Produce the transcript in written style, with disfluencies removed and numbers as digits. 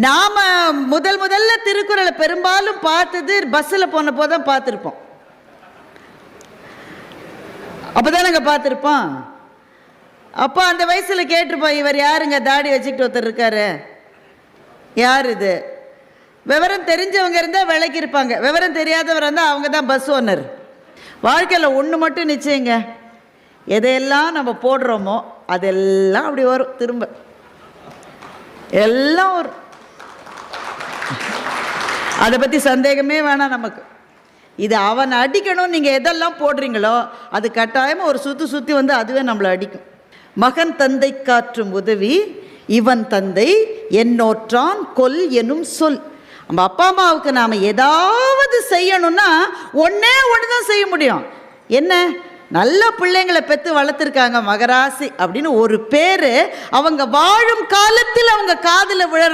நாம் முதல்ல திருக்குறளை பெரும்பாலும் பார்த்தது பஸ்ஸில் போனப்போ தான் பார்த்துருப்போம். அப்போ தான் நாங்கள் பார்த்துருப்போம். அப்போ அந்த வயசில் கேட்டிருப்போம், இவர் யாருங்க தாடி வச்சுக்கிட்டு ஒருத்தர் இருக்காரு, யார் இது? விவரம் தெரிஞ்சவங்க இருந்தால் விலைக்கு இருப்பாங்க, விவரம் தெரியாதவர் இருந்தால் அவங்க தான் பஸ் ஓனர். வாழ்க்கையில் ஒன்று மட்டும் நிச்சயங்க, எதையெல்லாம் நம்ம போடுறோமோ அதெல்லாம் அப்படி வரும், திரும்ப எல்லாம் வரும். அதை பற்றி சந்தேகமே வேணாம் நமக்கு. இது அவனை அடிக்கணும், நீங்கள் எதெல்லாம் போடுறீங்களோ அது கட்டாயமாக ஒரு சுற்றி வந்து அதுவே நம்மளை அடிக்கும். மகன் தந்தை காற்றும் உதவி இவன் தந்தை என்னோற்றான் கொல் எனும் சொல். நம்ம அப்பா அம்மாவுக்கு நாம் ஏதாவது செய்யணும்னா ஒன்றே ஒன்று தான் செய்ய முடியும். என்ன, நல்ல பிள்ளைங்களை பெற்று வளர்த்துருக்காங்க, மகராசி அப்படின்னு ஒரு பேர் அவங்க வாழும் காலத்தில் அவங்க காதில் விழறான்.